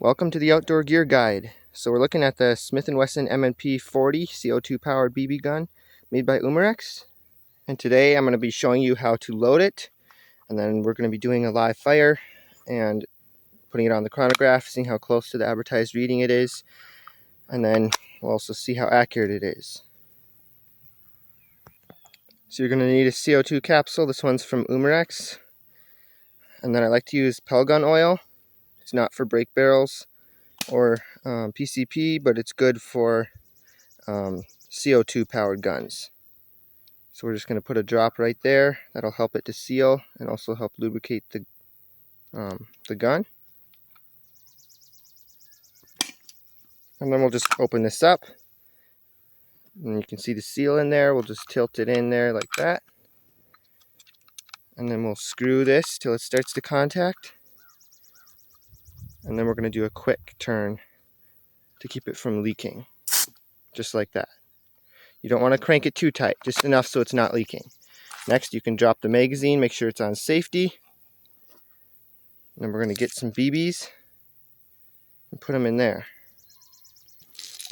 Welcome to the Outdoor Gear Guide. So we're looking at the Smith & Wesson M&P 40 CO2 powered BB gun made by Umarex. And today I'm going to be showing you how to load it. And then we're going to be doing a live fire and putting it on the chronograph, seeing how close to the advertised reading it is. And then we'll also see how accurate it is. So you're going to need a CO2 capsule. This one's from Umarex. And then I like to use 𝗟𝗏 oil. It's not for brake barrels or PCP, but it's good for CO2 powered guns. So we're just going to put a drop right there. That'll help it to seal and also help lubricate the gun. And then we'll just open this up. And you can see the seal in there. We'll just tilt it in there like that. And then we'll screw this till it starts to contact. And then we're going to do a quick turn to keep it from leaking. Just like that. You don't want to crank it too tight, just enough so it's not leaking. Next, you can drop the magazine, make sure it's on safety. And then we're going to get some BBs and put them in there.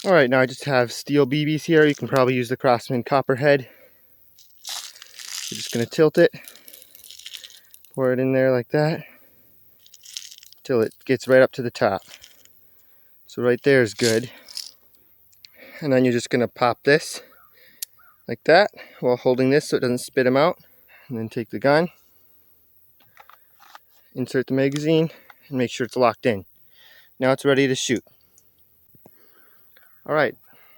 Alright, now I just have steel BBs here. You can probably use the Craftsman Copperhead. You're just going to tilt it, pour it in there like that, till it gets right up to the top. So right there is good. And then you're just going to pop this like that while holding this so it doesn't spit them out. And then take the gun, insert the magazine, and make sure it's locked in. Now it's ready to shoot. Alright,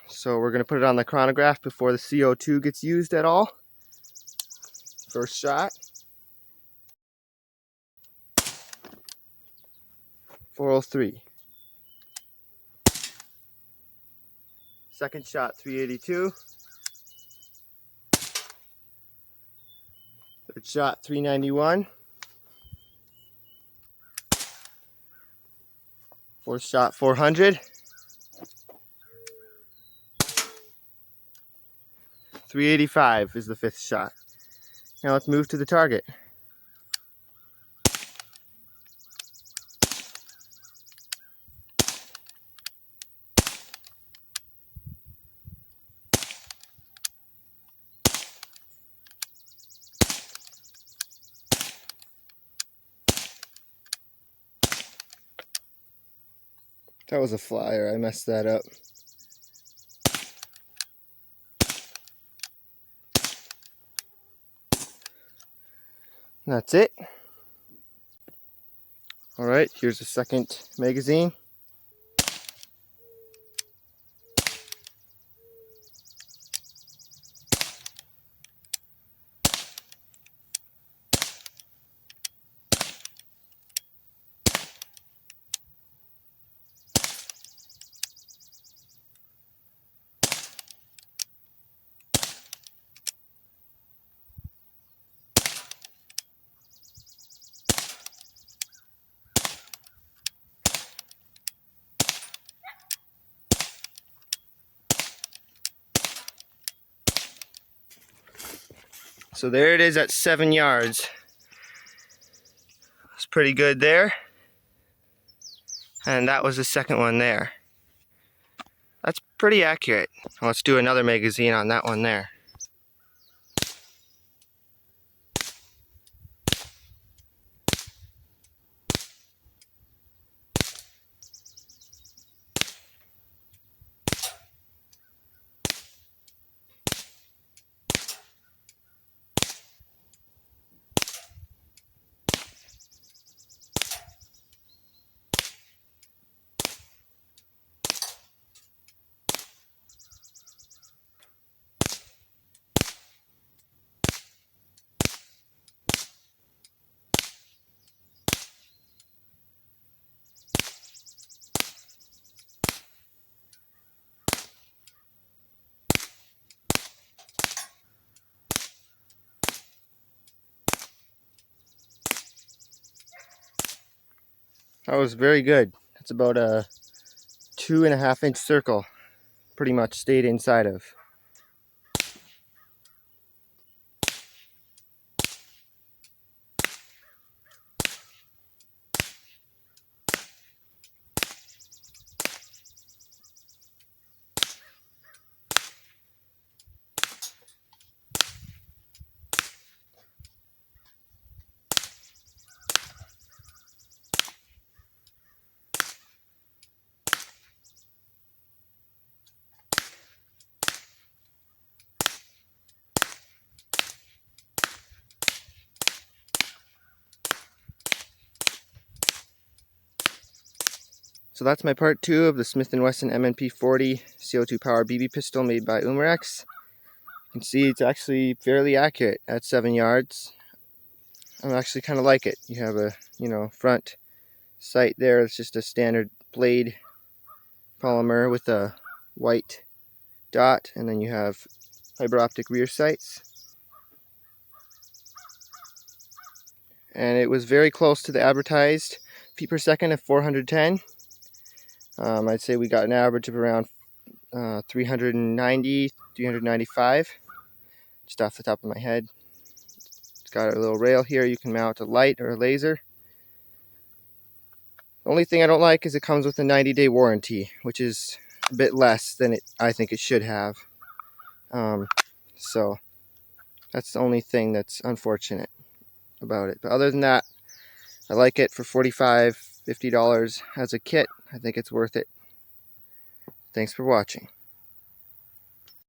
so we're going to put it on the chronograph before the CO2 gets used at all. First shot. 403. Second shot, 382. Third shot, 391. Fourth shot, 400. 385 is the fifth shot. Now let's move to the target. That was a flyer, I messed that up. That's it. Alright, here's the second magazine. So there it is at 7 yards. It's pretty good there. And that was the second one there. That's pretty accurate. Let's do another magazine on that one there. That was very good. That's about a 2.5-inch circle. Pretty much stayed inside of. So that's my part 2 of the Smith & Wesson M&P 40 CO2 power BB pistol made by Umarex. You can see it's actually fairly accurate at 7 yards. I actually kind of like it. You have a, front sight there. It's just a standard blade polymer with a white dot, and then you have fiber optic rear sights. And it was very close to the advertised feet per second of 410. I'd say we got an average of around 390, 395, just off the top of my head. It's got a little rail here. You can mount a light or a laser. The only thing I don't like is it comes with a 90-day warranty, which is a bit less than I think it should have. So that's the only thing that's unfortunate about it. But other than that, I like it for $45, $50 as a kit. I think it's worth it. Thanks for watching.